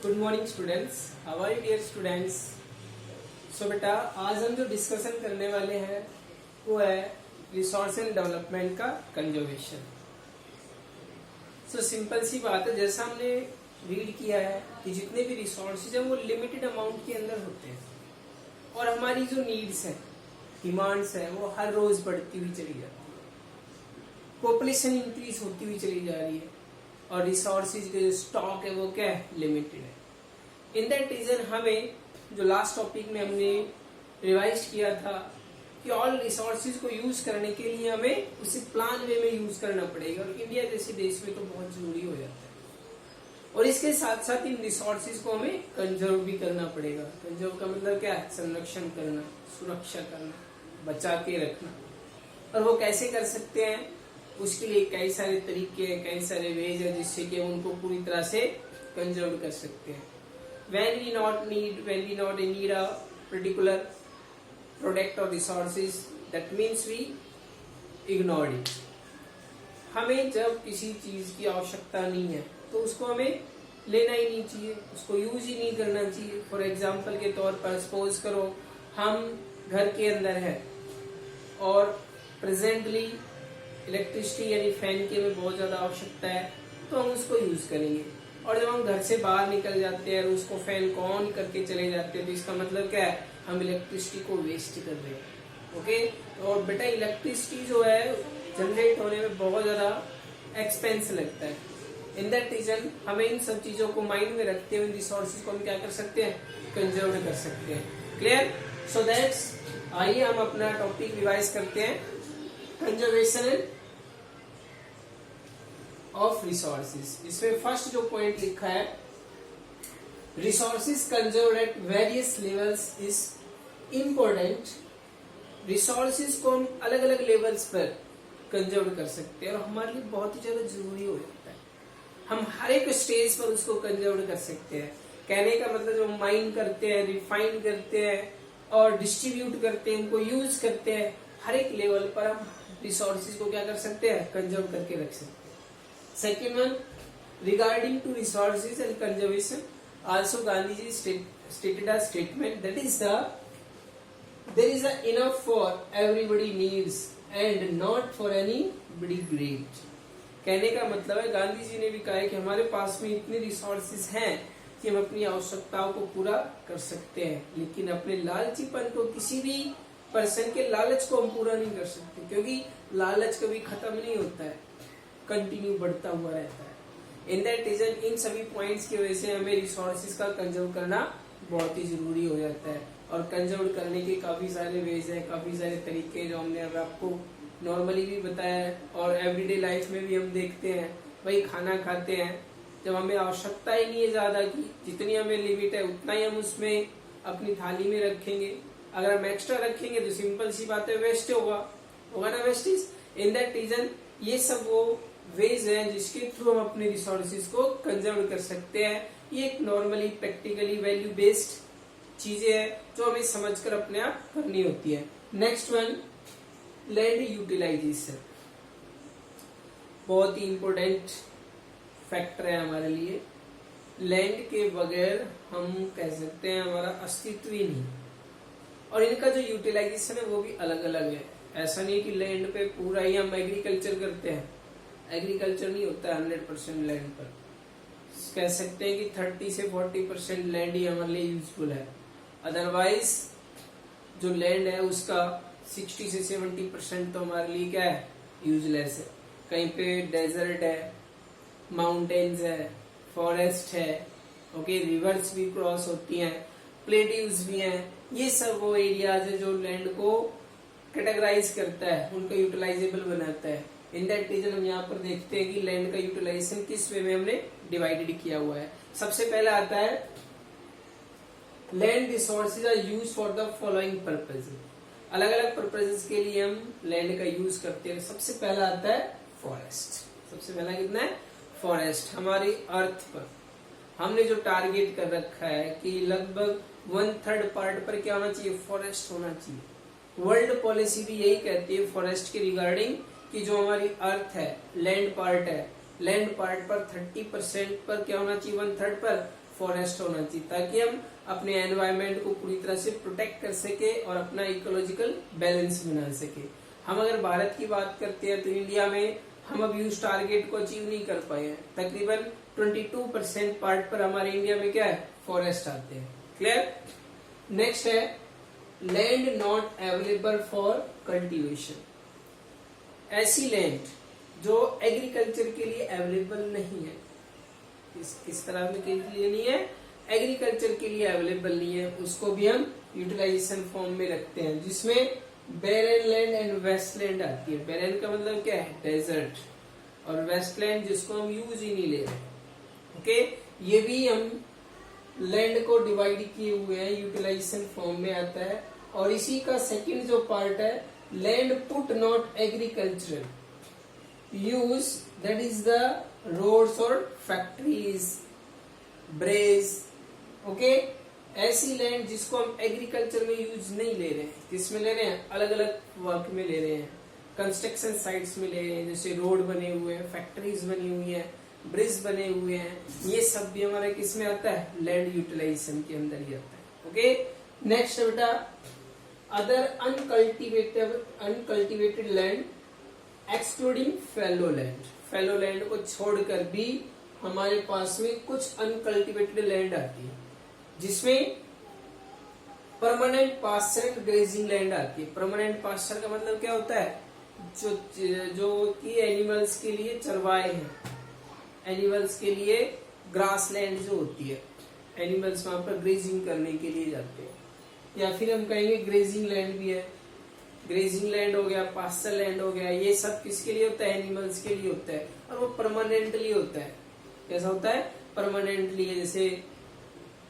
Good morning students, how are you dear students. So बेटा, आज हम जो डिस्कशन करने वाले हैं वो है रिसोर्स एंड डेवलपमेंट का कंजर्वेशन। सो सिंपल सी बात है, जैसा हमने रीड किया है कि जितने भी रिसोर्सेज हैं वो लिमिटेड अमाउंट के अंदर होते हैं और हमारी जो नीड्स हैं, डिमांड्स हैं, वो हर रोज बढ़ती हुई चली जाती है। पॉपुलेशन इंक्रीज होती हुई चली जा रही है और रिसोर्सेज के जो स्टॉक है वो क्या है, लिमिटेड है। इन दैट रीजन हमें जो लास्ट टॉपिक में हमने रिवाइज किया था कि ऑल रिसोर्सेज को यूज करने के लिए हमें उसे प्लान वे में यूज करना पड़ेगा और इंडिया जैसे देश में तो बहुत जरूरी हो जाता है। और इसके साथ साथ इन रिसोर्सेज को हमें कंजर्व भी करना पड़ेगा। कंजर्व का मतलब क्या है, संरक्षण करना, सुरक्षा करना, बचा के रखना। और वो कैसे कर सकते हैं, उसके लिए कई सारे तरीके हैं, कई सारे वेज है जिससे कि उनको पूरी तरह से कंजर्व कर सकते हैं। when we not need a particular product or resources, that means we ignored it। हमें जब किसी चीज की आवश्यकता नहीं है तो उसको हमें लेना ही नहीं चाहिए, उसको यूज ही नहीं करना चाहिए। फॉर एग्जाम्पल के तौर पर सपोज करो हम घर के अंदर है और प्रेजेंटली इलेक्ट्रिसिटी यानी फैन की हमें बहुत ज्यादा आवश्यकता है तो हम उसको यूज करेंगे। और जब हम घर से बाहर निकल जाते हैं और उसको फैन को ऑन करके चले जाते हैं तो इसका मतलब क्या है, हम इलेक्ट्रिसिटी को वेस्ट कर रहे हैं। ओके, और बेटा इलेक्ट्रिसिटी जो है जनरेट होने में बहुत ज्यादा एक्सपेंस लगता है। इन दैट रीजन हमें इन सब चीजों को माइंड में रखते हुए रिसोर्सेज को हम क्या कर सकते हैं, कंजर्व कर सकते हैं। क्लियर? सो दैट्स, आइए हम अपना टॉपिक रिवाइज करते हैं, कंजर्वेशन ऑफ रिसोर्सेज। इसमें फर्स्ट जो पॉइंट लिखा है, resources conserved at various levels is important. Resources को हम अलग अलग लेवल्स पर कंजर्व कर सकते हैं और हमारे लिए बहुत ही ज्यादा जरूरी हो जाता है। हम हर एक स्टेज पर उसको कंजर्व कर सकते हैं। कहने का मतलब जो माइन करते हैं, रिफाइन करते हैं और डिस्ट्रीब्यूट करते हैं, उनको यूज करते हैं, हर एक लेवल पर हम रिसोर्सेज को क्या कर सकते हैं, कंजर्व करके रख सकते हैं। Second one, regarding to resources and conservation, also Gandhiji stated a statement that is there is enough for everybody needs and not for anybody great। कहने का मतलब है, गांधी जी ने भी कहा है कि हमारे पास में इतने रिसोर्सेज हैं कि हम अपनी आवश्यकताओं को पूरा कर सकते हैं, लेकिन अपने लालचीपन को, किसी भी पर्सन के लालच को हम पूरा नहीं कर सकते, क्योंकि लालच कभी खत्म नहीं होता है, कंटिन्यू बढ़ता हुआ रहता है। इन दैट रीजन इन सभी पॉइंट्स की वजह से हमें रिसोर्सेज का कंजर्व करना बहुत ही जरूरी हो जाता है। और कंजर्व करने के काफी सारे वेज हैं, काफी सारे तरीके जो हमने अब आपको नॉर्मली भी बताया है और एवरीडे लाइफ में भी हम देखते हैं। वही खाना खाते हैं जब हमें आवश्यकता ही नहीं है ज्यादा की, जितनी हमें लिमिट है उतना ही हम उसमें अपनी थाली में रखेंगे। अगर हम एक्स्ट्रा रखेंगे तो सिंपल सी बात है, वेस्ट होगा ना, वेस्टेज। इन दैट रीजन ये सब वो वेज हैं जिसके थ्रू हम अपने रिसोर्सेज को कंजर्व कर सकते हैं। ये एक नॉर्मली प्रैक्टिकली वैल्यू बेस्ड चीजें हैं जो हमें समझकर अपने आप करनी होती है। Next one, land utilisation. बहुत ही इंपॉर्टेंट फैक्टर है हमारे लिए। लैंड के बगैर हम कह सकते हैं हमारा अस्तित्व ही नहीं। और इनका जो यूटिलाइजेशन है वो भी अलग अलग है। ऐसा नहीं कि लैंड पे पूरा ही हम एग्रीकल्चर करते हैं, एग्रीकल्चर नहीं होता है 100% लैंड पर। कह सकते हैं कि 30 से 40% लैंड ही हमारे लिए यूजफुल है। अदरवाइज जो लैंड है उसका 60 से 70% तो हमारे लिए क्या है, यूजलेस है। कहीं पे डेजर्ट है, माउंटेन्स है, फॉरेस्ट है, ओके, रिवर्स भी क्रॉस होती हैं, प्लेट्यूज भी हैं। ये सब वो एरियाज है जो लैंड को कैटेगराइज करता है, उनको यूटिलाइजेबल बनाता है। इन दैट रीजन हम यहाँ पर देखते हैं कि लैंड का यूटिलाइजेशन किस वे में हमने डिवाइडेड किया हुआ है। सबसे पहले आता है land resources are use for the following purpose. अलग अलग पर्पजेस के लिए हम लैंड का यूज करते हैं। सबसे पहला आता है फॉरेस्ट। सबसे पहला कितना है, फॉरेस्ट। हमारी अर्थ पर हमने जो टारगेट कर रखा है कि लगभग 1/3 पार्ट पर क्या होना चाहिए, फॉरेस्ट होना चाहिए। वर्ल्ड पॉलिसी भी यही कहती है फॉरेस्ट के रिगार्डिंग कि जो हमारी अर्थ है, लैंड पार्ट है, लैंड पार्ट पर 30% पर क्या होना चाहिए, 1/3 पर फॉरेस्ट होना चाहिए, ताकि हम अपने एनवायरनमेंट को पूरी तरह से प्रोटेक्ट कर सके और अपना इकोलॉजिकल बैलेंस बना सके। हम अगर भारत की बात करते हैं तो इंडिया में हम अभी उस टारगेट को अचीव नहीं कर पाए हैं। तकरीबन 22% पार्ट पर हमारे इंडिया में क्या है, फॉरेस्ट आते हैं। क्लियर। नेक्स्ट है land not available for cultivation. ऐसी लैंड जो एग्रीकल्चर के लिए अवेलेबल नहीं है, किस तरह के लिए नहीं है, एग्रीकल्चर के लिए अवेलेबल नहीं है, उसको भी हम यूटिलाइजेशन फॉर्म में रखते हैं, जिसमें बैरन लैंड एंड वेस्टलैंड आती है। बैरन का मतलब क्या है, डेजर्ट, और वेस्टलैंड जिसको हम यूज ही नहीं ले रहे। ओके, ये भी हम लैंड को डिवाइड किए हुए हैं, यूटिलाइजेशन फॉर्म में आता है। और इसी का सेकंड जो पार्ट है, land put not agricultural use, that is the roads और फैक्ट्रीज, ब्रिज। ओके, ऐसी लैंड जिसको हम एग्रीकल्चर में यूज नहीं ले रहे हैं, किसमें ले रहे हैं, अलग अलग वर्क में ले रहे हैं, कंस्ट्रक्शन साइट्स में ले रहे हैं, जैसे रोड बने हुए हैं, फैक्ट्रीज बनी हुई है, ब्रिज बने हुए हैं, ये सब भी हमारा किसमें आता है, लैंड यूटिलाइजेशन के अंदर ही आता है। ओके, नेक्स्ट बेटा other uncultivated land excluding fallow land. Fallow land को छोड़कर भी हमारे पास में कुछ अनकल्टिवेटेड लैंड आती है, जिसमें permanent pasture and grazing land आती है। परमानेंट पास्चर का मतलब क्या होता है, जो कि एनिमल्स के लिए चरवाए हैं, एनिमल्स के लिए ग्रास लैंड जो होती है, एनिमल्स वहां पर ग्रेजिंग करने के लिए जाते हैं, या फिर हम कहेंगे ग्रेजिंग लैंड भी है। ग्रेजिंग लैंड हो गया, पास्चर लैंड हो गया, ये सब किसके लिए होता है, एनिमल्स के लिए होता है, और वो परमानेंटली होता है। कैसा होता है, परमानेंटली। जैसे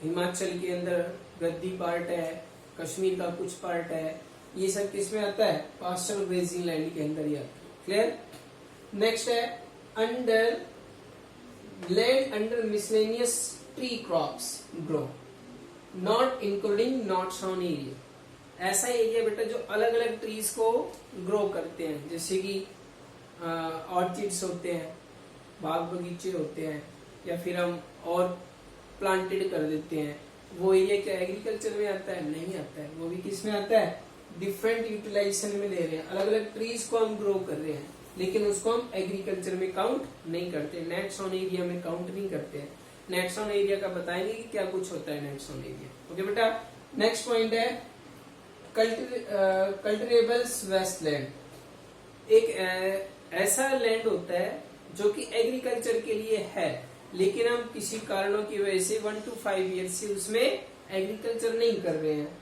हिमाचल के अंदर गद्दी पार्ट है, कश्मीर का कुछ पार्ट है, ये सब किसमें आता है, पास्चर ग्रेजिंग लैंड के अंदर ही आता है। क्लियर। नेक्स्ट है under land under miscellaneous tree crops grow not including not shown area. ऐसा एरिया बेटा जो अलग अलग ट्रीज को ग्रो करते हैं, जैसे कि ऑर्चिड्स होते हैं, बाग बगीचे होते हैं, या फिर हम और प्लांटेड कर देते हैं, वो एरिया क्या एग्रीकल्चर में आता है, नहीं आता है। वो भी किस में आता है, डिफरेंट यूटिलाइजेशन में ले रहे हैं, अलग अलग ट्रीज को हम ग्रो कर रहे हैं, लेकिन उसको हम एग्रीकल्चर में काउंट नहीं करते, नेट्स ऑन एरिया में काउंट नहीं करते हैं। नेट्स ऑन एरिया का बताएंगे कि क्या कुछ होता है नेट्स ऑन एरिया। ओके बेटा, नेक्स्ट पॉइंट है कल्टिवेबल्स वेस्टलैंड। एक ऐसा लैंड होता है जो कि एग्रीकल्चर के लिए है, लेकिन हम किसी कारणों की वजह से 1 to 5 ईयर से उसमें एग्रीकल्चर नहीं कर रहे हैं।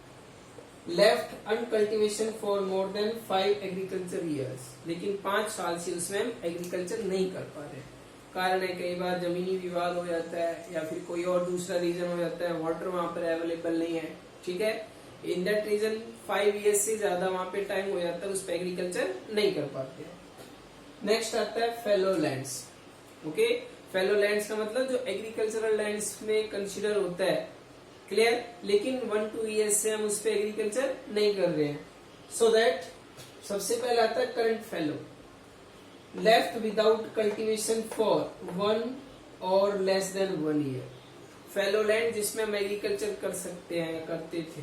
Left uncultivation for more than 5 agriculture years, लेकिन 5 साल से उसमें हम एग्रीकल्चर नहीं कर पा रहे। कारण है कई बार जमीनी विवाद हो जाता है, या फिर कोई और दूसरा रीजन हो जाता है, वाटर वहां पर अवेलेबल नहीं है। ठीक है, इन दैट रीजन 5 ईयर्स से ज्यादा वहां पे टाइम हो जाता है, उस पर एग्रीकल्चर नहीं कर पाते। नेक्स्ट आता है fellow lands. Okay, fellow lands का मतलब जो एग्रीकल्चरल लैंड्स में कंसीडर होता है। क्लियर, लेकिन 1 to 2 ईयर्स से हम उस पर एग्रीकल्चर नहीं कर रहे हैं। सो दैट सबसे पहले आता है current fellow, left without cultivation for 1 और less than 1 year. Fellow land जिसमें हम एग्रीकल्चर कर सकते हैं, करते थे,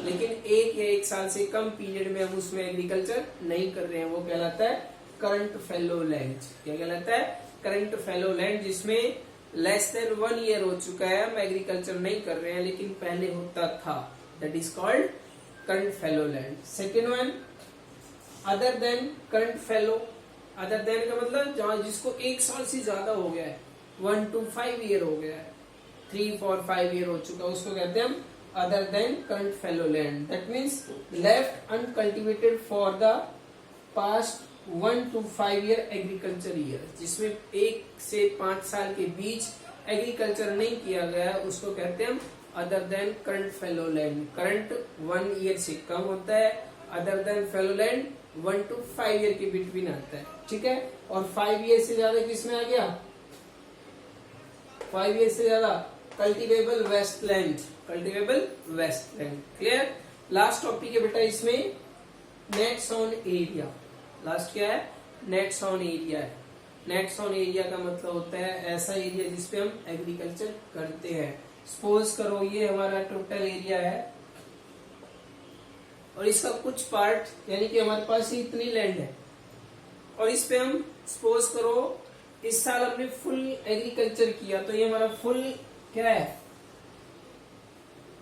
लेकिन 1 या 1 साल से कम पीरियड में हम उसमें एग्रीकल्चर नहीं कर रहे हैं, वो कहलाता है करंट फेलो लैंड। क्या कहलाता है, करंट फेलो लैंड, जिसमें लेस देन 1 ईयर हो चुका है, हम एग्रीकल्चर नहीं कर रहे हैं, लेकिन पहले होता था, that is called current fellow land. Second one other than current fellow. Other than का मतलब जहां जिसको 1 साल से ज्यादा हो गया है, 1 to 5 ईयर हो गया है, 3, 4, 5 ईयर हो चुका है, उसको कहते हैं हम other than current fellow land. That means left uncultivated for the past 1 to 5 year agriculture year, जिसमें 1 से 5 साल के बीच एग्रीकल्चर नहीं किया गया, उसको कहते हैं हम other than current fellow land. Current 1 year से कम होता है, other than fellow land 1 to 5 year के बिटवीन आता है। ठीक है, और 5 ईयर से ज्यादा किसमें आ गया, 5 ईयर से ज्यादा cultivable wasteland, cultivable wasteland. Clear. Last topic है बेटा इसमें नेट्स ऑन एरिया। लास्ट क्या है, नेट्स ऑन एरिया है। नेट्स ऑन एरिया का मतलब होता है ऐसा एरिया जिसपे हम एग्रीकल्चर करते हैं, सपोज करो ये हमारा टोटल एरिया है और इसका कुछ पार्ट यानी कि हमारे पास ही इतनी लैंड है और इस पे हम सपोज करो इस साल हमने फुल एग्रीकल्चर किया तो ये हमारा फुल क्या है,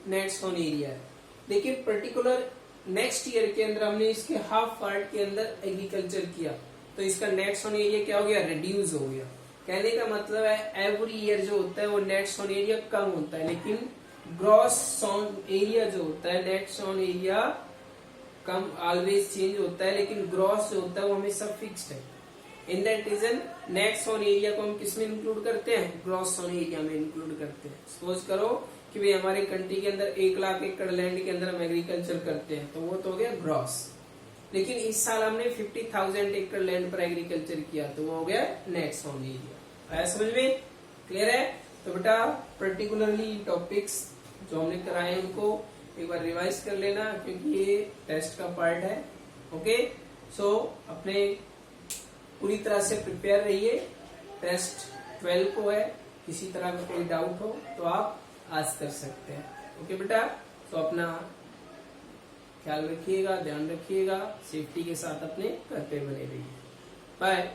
नेट सोन एरिया है। लेकिन पर्टिकुलर नेक्स्ट ईयर के अंदर हमने इसके हाफ पार्ट के अंदर एग्रीकल्चर किया तो इसका नेट सोन एरिया क्या हो गया, रिड्यूस हो गया। कहने का मतलब है एवरी ईयर जो होता है वो नेट सोन एरिया कम होता है, लेकिन ग्रॉस सोन एरिया जो होता है, नेट सोन एरिया कम ऑलवेज चेंज होता है, लेकिन ग्रॉस जो होता है वो हमेशा फिक्स्ड है। In that region net sown area को हम किसमें इंक्लूड करते हैं, ग्रॉस सोन एरिया में इंक्लूड करते हैं। सपोज करो कि भाई हमारे कंट्री के अंदर 1 लाख एकड़ लैंड के अंदर हम एग्रीकल्चर करते हैं तो वो तो हो गया ग्रॉस। लेकिन इस साल हमने 50,000 एकड़ लैंड पर एग्रीकल्चर किया तो वो हो गया नेट सोन एरिया। आया समझ में, क्लियर है? तो बेटा पर्टिकुलरली टॉपिक्स जो हमने कराए हैं उनको एक बार रिवाइज कर लेना क्योंकि ये टेस्ट का पार्ट है। ओके, सो अपने पूरी तरह से प्रिपेयर रहिए। टेस्ट 12 को है, किसी तरह का कोई डाउट हो तो आप आज कर सकते हैं। ओके बेटा, तो अपना ख्याल रखिएगा, ध्यान रखिएगा, सेफ्टी के साथ अपने घर पे बने रहिए। बाय।